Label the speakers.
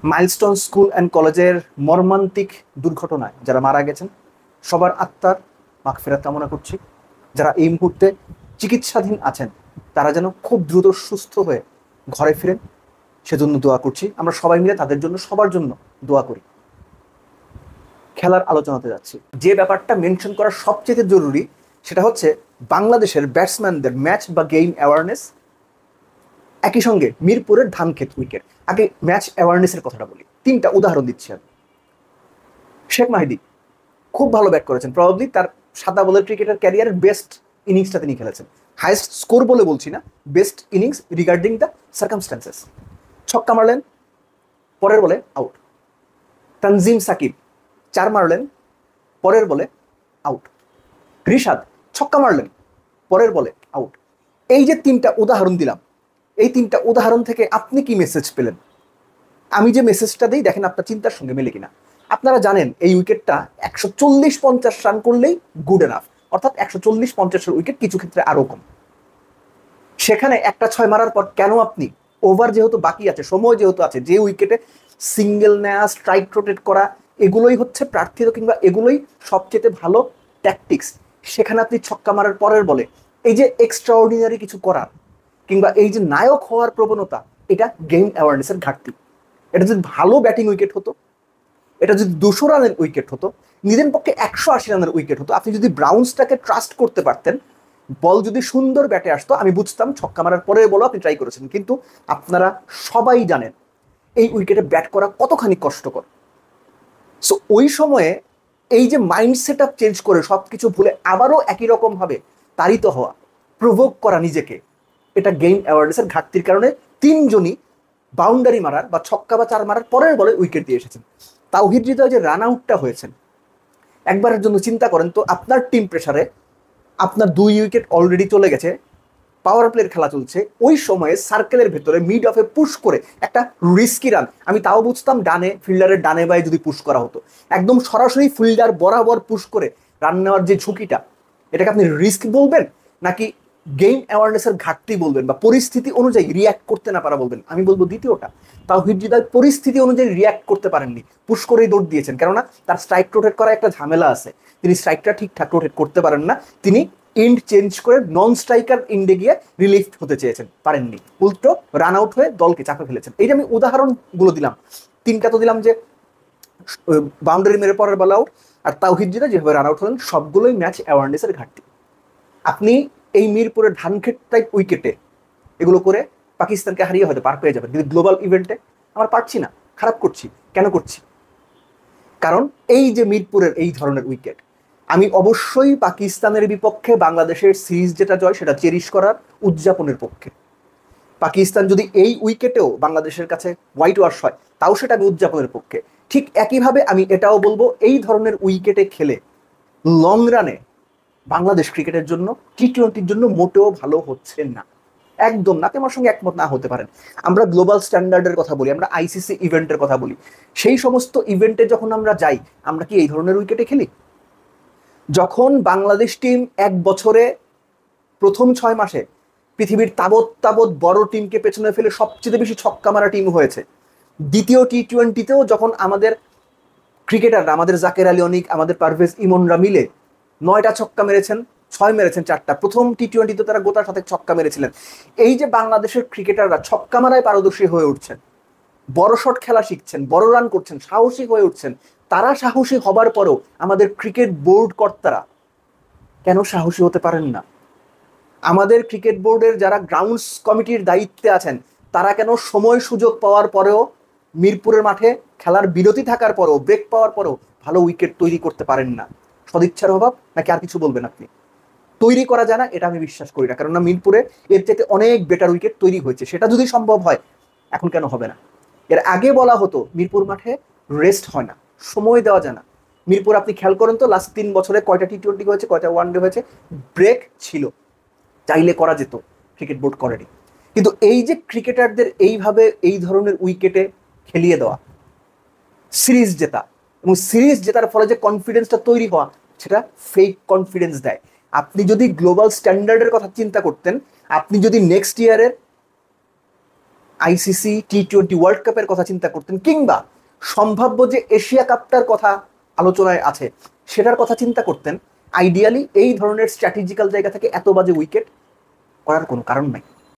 Speaker 1: Milestone school and কলেজের মর্মান্তিক দুর্ঘটনায় যারা মারা গেছেন সবার আত্মার মাগফিরাত কামনা করছি। যারা এই মুহূর্তে চিকিৎসাধীন আছেন তারা যেন খুব দ্রুত সুস্থ হয়ে ঘরে ফিরেন, সেজন্য দোয়া করছি। আমরা সবাই মিলে তাদের জন্য, সবার জন্য দোয়া করি। খেলার আলোচনাতে যাচ্ছি। যে ব্যাপারটা মেনশন করা সবচেয়ে জরুরি সেটা হচ্ছে বাংলাদেশের ব্যাটসম্যানদের ম্যাচ বা গেম অ্যাওয়ারনেস, একই সঙ্গে মিরপুরের ধানক্ষেত উইকেট। আগে ম্যাচ অ্যাওয়ারনেসের কথাটা বলি, তিনটা উদাহরণ দিচ্ছি আমি। শেখ মাহিদি খুব ভালো ব্যাট করেছেন, প্রবাবলি তার সাদা বলের ক্রিকেটের ক্যারিয়ারের বেস্ট ইনিংসটা তিনি খেলেছেন। হাইয়েস্ট স্কোর বলে বলছি না, best innings regarding the circumstances. ছক্কা মারলেন, পরের বলে আউট। তানজিম সাকিব 4 মারলেন, পরের বলে আউট। রিশাদ ছক্কা মারলেন, পরের বলে আউট। এই যে তিনটা উদাহরণ দিলাম, এই তিনটা উদাহরণ থেকে আপনি কি মেসেজ পেলেন? আমি যে মেসেজটা দিই দেখেন আপনার চিন্তার সঙ্গে মেলে কিনা। আপনারা জানেন এই উইকেটটা 140-50 রান করলেই গুড এনাফ, অর্থাৎ 140-50 উইকেট, কিছু ক্ষেত্রে আরো কম। সেখানে একটা 6 মারার পর কেন আপনি, ওভার যেহেতু বাকি আছে, সময় যেহেতু আছে, যে উইকেটে সিঙ্গেল নেওয়া, স্ট্রাইক রোটেট করা, এগুলোই হচ্ছে প্রার্থিত কিংবা এগুলোই সবচেয়ে ভালো ট্যাকটিক্স, সেখানে আপনি ছক্কা মারার পরের বলে এই যে এক্সট্রা অর্ডিনারি কিছু করার কিংবা এই যে নায়ক হওয়ার প্রবণতা, এটা গেম অ্যাওয়ারনেসের ঘাটতি। এটা যদি ভালো ব্যাটিং উইকেট হতো, এটা যদি 200 রানের উইকেট হতো, নিজের পক্ষে 180 রানের উইকেট হতো, আপনি যদি ব্রাউন্সটাকে ট্রাস্ট করতে পারতেন, বল যদি সুন্দর ব্যাটে আসতো, আমি বুঝতাম ছক্কা মারার পরে বলো আপনি ট্রাই করেছেন। কিন্তু আপনারা সবাই জানেন এই উইকেটে ব্যাট করা কতখানি কষ্টকর। সো ওই সময়ে এই যে মাইন্ড সেট আপ চেঞ্জ করে সবকিছু ভুলে আবারও একই রকম ভাবে তাড়িত হওয়া, প্রভোগ করা নিজেকে, এটা গেম অ্যাওয়ারনেসের ঘাটতির কারণে তিনজনই বাউন্ডারি মারার বা ছক্কা বা 4 মারার পরের বলে উইকেট দিয়ে এসেছেন। তাওহিদ হৃদয় যে রান আউটটা হয়েছেন, একবারের জন্য চিন্তা করেন তো, আপনার টিম প্রেসারে আপনার 2 উইকেট অলরেডি চলে গেছে, পাওয়ার প্লের খেলা চলছে, ওই সময়ে সার্কেলের ভেতরে মিড অফে পুশ করে একটা রিস্কি রান, আমি তাও বুঝতাম ডানে ফিল্ডারের ডানে বায়ে যদি পুশ করা হতো, একদম সরাসরি ফিল্ডার বরাবর পুশ করে রান নেওয়ার যে ঝুঁকিটা, এটাকে আপনি রিস্ক বলবেন নাকি গেম অ্যাওয়ারনেসের ঘাটতি বলবেন বা পরিস্থিতি অনুযায়ী রিয়াক্ট করতে না পারা বলবেন? আমি বলবো দ্বিতীয়টা। তাওহিদ হৃদয় পরিস্থিতি অনুযায়ী রিয়াক্ট করতে পারেননি, পুশ করেই দৌড় দিয়েছেন, কেননা তার স্ট্রাইক রোটেট করা একটা ঝামেলা আছে, তিনি স্ট্রাইকটা ঠিকঠাক রোটেট করতে পারেন না, তিনি এন্ড চেঞ্জ করে নন স্ট্রাইকার এন্ডে গিয়ে রিলিফ হতে চেয়েছেন, পারেননি, উল্টো রান আউট হয়ে দলকে চাপে ফেলেছেন। এই যে আমি উদাহরণগুলো দিলাম, তিনটা তো দিলাম যে বাউন্ডারি মেরে পরের বল আউট, আর তাওহিদ হৃদয় যেভাবে রান আউট হলেন, সবগুলোই ম্যাচ অ্যাওয়ারনেসের ঘাটতি। আপনি এই মিরপুরের ধানক্ষেত টাইপ উইকেটে এগুলো করে পাকিস্তানকে হারিয়ে হয়তো পার পেয়ে যাবেন, কিন্তু গ্লোবাল ইভেন্টে আমরা পারছি না। খারাপ করছি কেন করছি? কারণ এই যে মিরপুরের এই ধরনের উইকেট, আমি অবশ্যই পাকিস্তানের বিপক্ষে বাংলাদেশের সিরিজ যেটা জয় সেটা চেরিশ করার, উদযাপনের পক্ষে। পাকিস্তান যদি এই উইকেটেও বাংলাদেশের কাছে হোয়াইট ওয়াশ হয়, তাও সেটা আমি উদযাপনের পক্ষে। ঠিক একইভাবে আমি এটাও বলবো, এই ধরনের উইকেটে খেলে লং রানে বাংলাদেশ ক্রিকেটের জন্য, টি-20-র জন্য মোটেও ভালো হচ্ছে না, একদম না। আমার সঙ্গে একমত না হতে পারেন। আমরা গ্লোবাল স্ট্যান্ডার্ডের কথা বলি, আমরা আইসিসি ইভেন্টের কথা বলি, সেই সমস্ত ইভেন্টে যখন আমরা যাই, আমরা কি এই ধরনের উইকেটে খেলি? যখন বাংলাদেশ টিম এক বছরে প্রথম 6 মাসে পৃথিবীর তাবৎ তাবৎ বড় টিমকে পেছনে ফেলে সবচেয়ে বেশি ছক্কা মারা টিম হয়েছে, দ্বিতীয় টি-20তেও যখন আমাদের ক্রিকেটাররা, আমাদের জাকের আলী অনিক, আমাদের পারভেজ ইমনরা মিলে 9টা ছক্কা মেরেছেন, 6 মেরেছেন 4টা, প্রথম টি-20তে তারা গোটার সাথে ছক্কা মেরেছিলেন। এই যে বাংলাদেশের ক্রিকেটাররা ছক্কা মারায় পারদর্শী হয়ে উঠছেন, বড় শট খেলা শিখছেন, বড় রান করছেন, সাহসী হয়ে উঠছেন, তারা সাহসী হবার পরেও আমাদের ক্রিকেট বোর্ড কর্তারা কেন সাহসী হতে পারেন না? আমাদের ক্রিকেট বোর্ডের যারা গ্রাউন্ডস কমিটির দায়িত্বে আছেন, তারা কেন সময় সুযোগ পাওয়ার পরেও, মিরপুরের মাঠে খেলার বিরতি থাকার পরেও, ব্রেক পাওয়ার পরেও ভালো উইকেট তৈরি করতে পারেন না? সদিচ্ছার অভাব নাকি আর কিছু বলবেন আপনি? তৈরি করা যায় না এটা আমি বিশ্বাস করি না, কেননা মিরপুরে এর চাইতে অনেক বেটার উইকেট তৈরি হয়েছে। সেটা যদি সম্ভব হয়, এখন কেন হবে না? এর আগে বলা হতো মিরপুর মাঠে রেস্ট হয় না, সময় দেওয়া যায় না। মিরপুর আপনি খেয়াল করেন তো, লাস্ট 3 বছরে কয়টা টি-20 হয়েছে, কয়টা ওয়ানডে হয়েছে, ব্রেক ছিল, চাইলে করা যেত, ক্রিকেট বোর্ড করেনি। কিন্তু এই যে ক্রিকেটারদের এইভাবে এই ধরনের উইকেটে খেলিয়ে দেওয়া, সিরিজ জেতা, এবং সিরিজ জেতার ফলে যে কনফিডেন্সটা তৈরি হওয়া, সেটা ফেক কনফিডেন্স দেয়। আপনি যদি গ্লোবাল স্ট্যান্ডার্ডের কথা চিন্তা করতেন, আপনি যদি নেক্সট ইয়ারের আইসিসি টি-20 ওয়ার্ল্ড কাপের কথা চিন্তা করতেন, কিংবা সম্ভাব্য যে এশিয়া কাপটার কথা আলোচনায় আছে সেটার কথা চিন্তা করতেন, আইডিয়ালি এই ধরনের স্ট্র্যাটেজিক্যাল জায়গা থেকে এত বাজে উইকেট করার কোনো কারণ নাই।